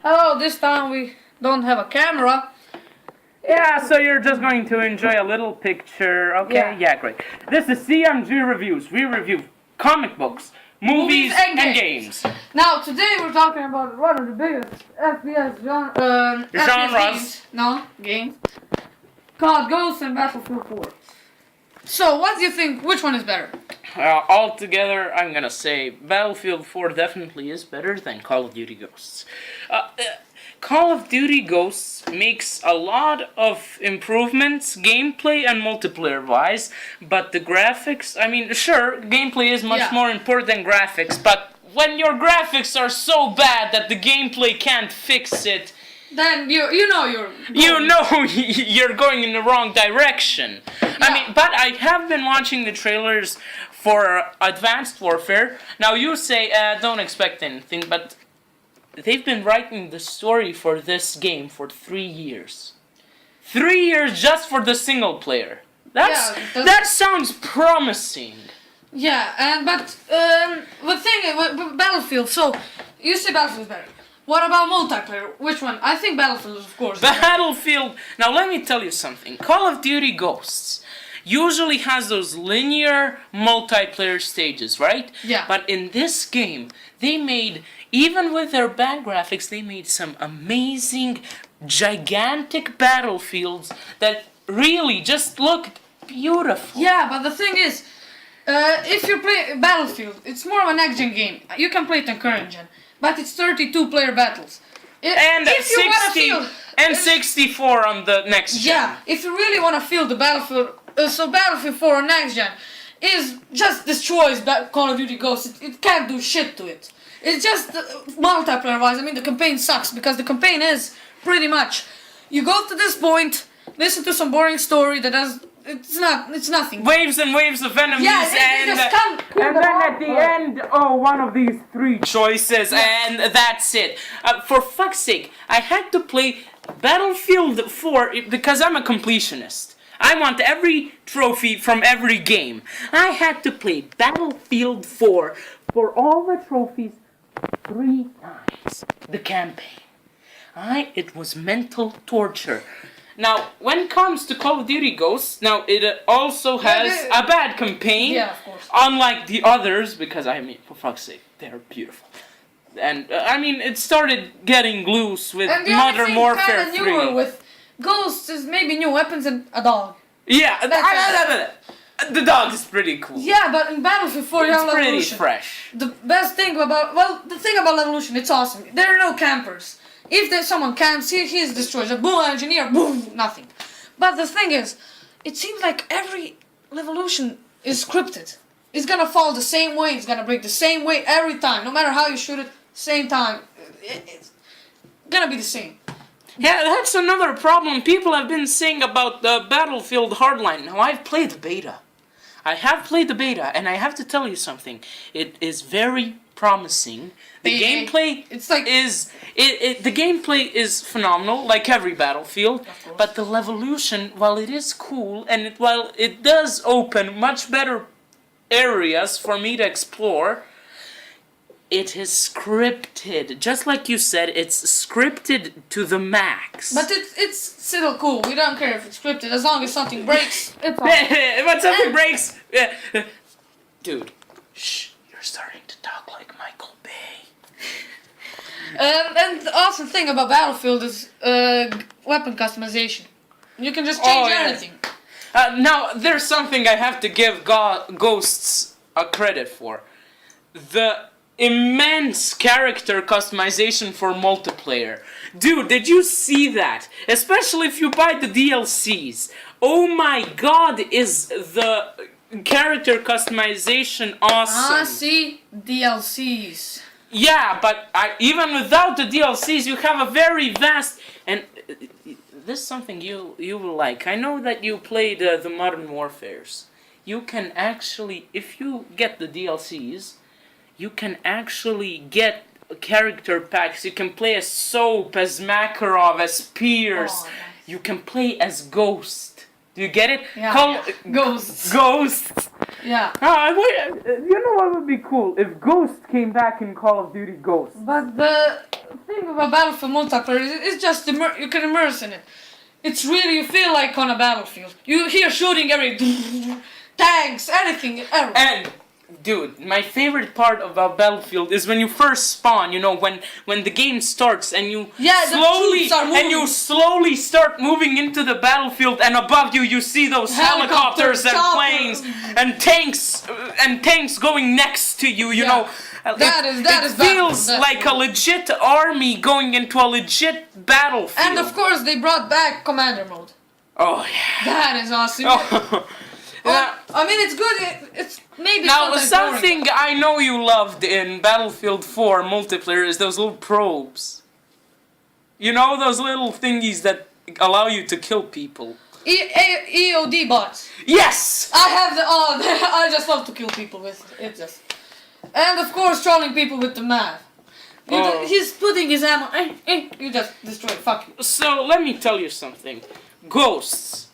Hello, this time we don't have a camera. Yeah, so you're just going to enjoy a little picture, okay? Yeah, great. This is CMG Reviews. We review comic books, movies and games. Now, today we're talking about one of the biggest FPS genres. Games. CoD Ghosts and Battlefield 4. So, what do you think, which one is better? Altogether, I'm gonna say Battlefield 4 definitely is better than Call of Duty Ghosts. Call of Duty Ghosts makes a lot of improvements, gameplay and multiplayer-wise, but the graphics, I mean, sure, gameplay is much more important than graphics, but when your graphics are so bad that the gameplay can't fix it, then you're going in the wrong direction. Yeah. I mean, but I have been watching the trailers for Advanced Warfare. Now you say don't expect anything, but they've been writing the story for this game for 3 years. 3 years just for the single player. That sounds promising. Yeah, but the thing with Battlefield. So you say Battlefield is better. What about multiplayer? Which one? I think Battlefield is, of course. Battlefield. Now let me tell you something. Call of Duty Ghosts usually has those linear multiplayer stages, right? Yeah. But in this game, they made, even with their bad graphics, they made some amazing, gigantic battlefields that really just looked beautiful. Yeah, but the thing is, if you play Battlefield, it's more of a next-gen game. You can play it on current-gen, but it's 32-player battles. And 64 on the next gen. Yeah, if you really want to feel the Battlefield, so Battlefield 4 on next gen is just destroys Call of Duty Ghosts. It can't do shit to it. It's just multiplayer-wise. I mean, the campaign sucks because the campaign is pretty much you go to this point, listen to some boring story that does. It's nothing. Waves and waves of enemies, and then at the end, one of these three choices, and that's it. For fuck's sake, I had to play Battlefield 4 because I'm a completionist. I want every trophy from every game. I had to play Battlefield 4 for all the trophies 3 times. The campaign. It was mental torture. Now, when it comes to Call of Duty Ghosts, now it also has a bad campaign. Yeah, of course. Unlike the others, because I mean, for fuck's sake, they're beautiful. And I mean, it started getting loose with Modern Warfare 3. Newer with Ghosts is maybe new weapons and a dog. Yeah, the dog is pretty cool. Yeah, but in Battlefield 4 you have Revolution. It's pretty fresh. The best thing about the thing about Revolution, it's awesome. There are no campers. If someone camps, he is destroyed. A bull engineer, boom, nothing. But the thing is, it seems like every Revolution is scripted. It's gonna fall the same way. It's gonna break the same way every time. No matter how you shoot it, same time. It's gonna be the same. Yeah, that's another problem people have been saying about the Battlefield Hardline. Now, I've played the beta. I have played the beta, and I have to tell you something. It is very promising. The gameplay is phenomenal, like every Battlefield. But the Revolution, while it is cool, and while it does open much better areas for me to explore, it is scripted. Just like you said, it's scripted to the max. But it's still cool. We don't care if it's scripted, as long as something breaks. It's awesome. When something breaks, dude, shh, you're starting to talk like Michael Bay. And the awesome thing about Battlefield is weapon customization. You can just change anything. Now, there's something I have to give Ghosts a credit for. The immense character customization for multiplayer. Dude, did you see that? Especially if you buy the DLCs. Oh my god, is the character customization awesome. See? DLCs. Yeah, but even without the DLCs, you have a very vast... And this is something you will like. I know that you played the Modern Warfares. You can actually, if you get the DLCs, you can actually get character packs. You can play as Soap, as Makarov, as Pierce. You can play as Ghost. Do you get it? Yeah. Ghosts. Ghosts. Yeah. You know what would be cool? If Ghost came back in Call of Duty Ghosts. But the thing about Battlefield multiplayer is it's just you can immerse in it. It's really, you feel like on a battlefield. You hear shooting every tanks, anything, everything. And dude, my favorite part about Battlefield is when you first spawn. You know, when the game starts and you slowly start moving into the battlefield, and above you see those helicopters and planes and tanks going next to you. You know. It feels like a legit army going into a legit battlefield. And of course they brought back Commander mode. Oh yeah. That is awesome. Oh. I mean, it's good. It's maybe now something I know you loved in Battlefield 4 multiplayer is those little probes. You know, those little thingies that allow you to kill people. EOD bots. Yes. I have I just love to kill people with it. And of course, trolling people with the math. He's putting his ammo. You just destroy it. Fuck you. So let me tell you something. Ghosts.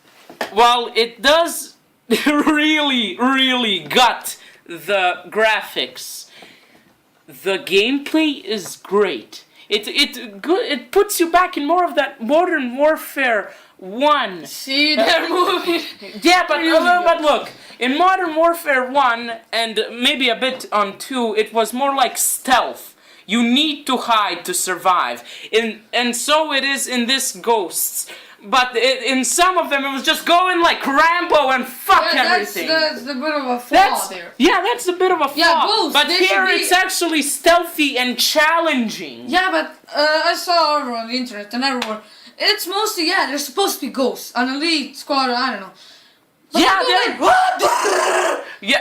While it does really got the graphics, the gameplay is great. It puts you back in more of that Modern Warfare 1. See, they're moving. Yeah, but look, in Modern Warfare 1 and maybe a bit on 2, it was more like stealth. You need to hide to survive. And so it is in this Ghosts. But in some of them, it was just going like Rambo and fuck everything. That's a bit of a flaw there. Yeah, that's a bit of a flaw. Yeah, both. But here it's actually stealthy and challenging. Yeah, but I saw over on the internet and everywhere. It's mostly, they're supposed to be ghosts. An elite squad, I don't know. But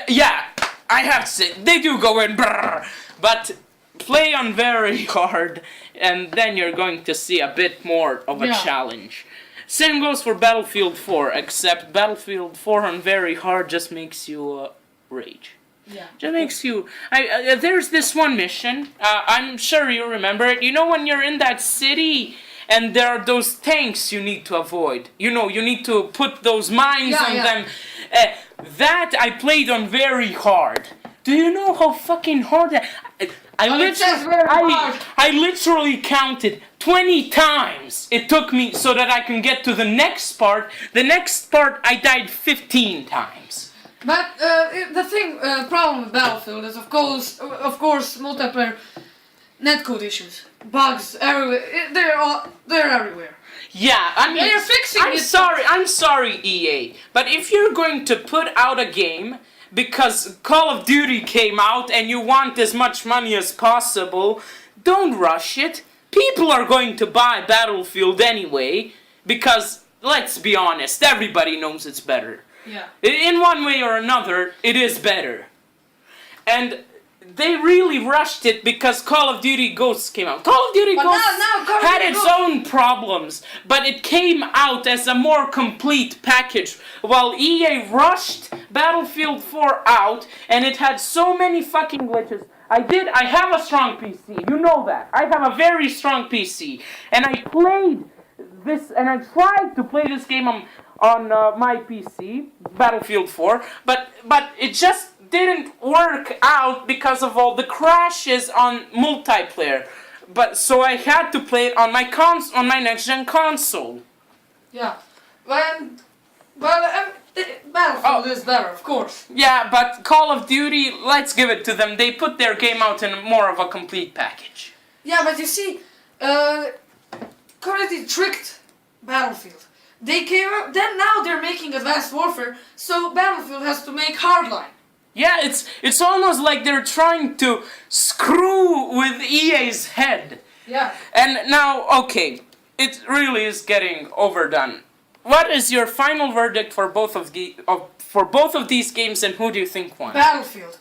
yeah, I have to say, they do go in, but play on very hard, and then you're going to see a bit more of a challenge. Same goes for Battlefield 4, except Battlefield 4 on very hard just makes you rage. Yeah. Just makes you... there's this one mission, I'm sure you remember it. You know when you're in that city and there are those tanks you need to avoid? You know, you need to put those mines on them. That I played on very hard. Do you know how fucking hard that... I literally counted 20 times it took me so that I can get to the next part. The next part I died 15 times. But the problem with Battlefield is of course multiplayer netcode issues, bugs everywhere. They're everywhere. Yeah, I mean, they're fixing it. I'm sorry, EA, but if you're going to put out a game because Call of Duty came out and you want as much money as possible, don't rush it. People are going to buy Battlefield anyway, because, let's be honest, everybody knows it's better. Yeah. In one way or another, it is better. And they really rushed it because Call of Duty Ghosts came out. Call of Duty Ghosts had its own problems, but it came out as a more complete package. While EA rushed Battlefield 4 out, and it had so many fucking glitches. I have a strong PC, you know that. I have a very strong PC. And I played this, and I tried to play this game on my PC, Battlefield 4, but it just didn't work out because of all the crashes on multiplayer. But so I had to play it on my next-gen console. Yeah. Battlefield is better, of course. Yeah, but Call of Duty, let's give it to them. They put their game out in more of a complete package. Yeah, but you see, Call of Duty tricked Battlefield. They came out, then now they're making Advanced Warfare, so Battlefield has to make Hardline. Yeah, it's almost like they're trying to screw with EA's head. Yeah. And now, okay, it really is getting overdone. What is your final verdict for both of these games, and who do you think won? Battlefield.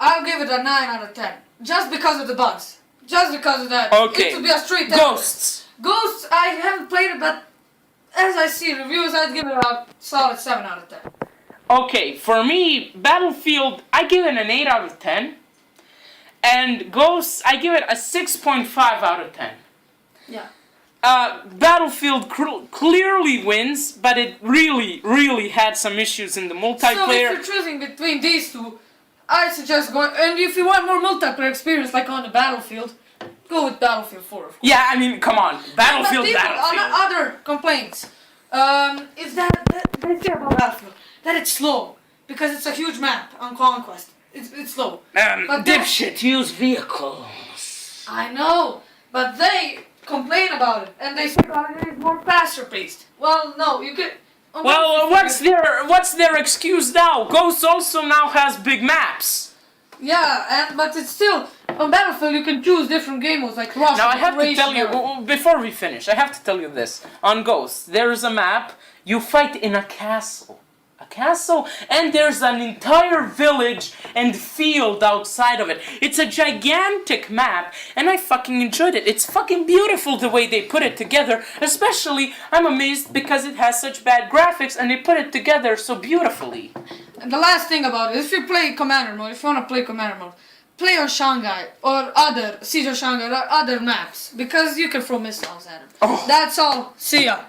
I'll give it a 9 out of 10. Just because of the bugs. Just because of that. Okay. It would be a straight Ghosts. Ghosts, I haven't played it, but as I see reviews, I'd give it a solid 7 out of 10. Okay, for me, Battlefield, I give it an 8 out of 10. And Ghosts, I give it a 6.5 out of 10. Yeah. Battlefield clearly wins, but it really had some issues in the multiplayer. So if you're choosing between these two, I suggest going. And if you want more multiplayer experience, like on the Battlefield, go with Battlefield 4. Of course. Yeah, I mean, come on, Battlefield. Other complaints is that they say about Battlefield that it's slow because it's a huge map on Conquest. It's slow. But dipshit, use vehicles. I know, but they complain about it and they say it is more faster paced. Well, no, you get. Well, what's their excuse now? Ghosts also now has big maps. Yeah, but it's still on Battlefield you can choose different game modes like Russia. Now I have to tell you before we finish. I have to tell you this. On Ghosts, there is a map. You fight in a castle. And there's an entire village and field outside of it. It's a gigantic map, and I fucking enjoyed it. It's fucking beautiful the way they put it together. Especially, I'm amazed because it has such bad graphics and they put it together so beautifully. And the last thing about it, if you play Commander mode, if you want to play Commander mode, play on Shanghai or other Siege of Shanghai or other maps because you can throw missiles at them. Oh. That's all. See ya.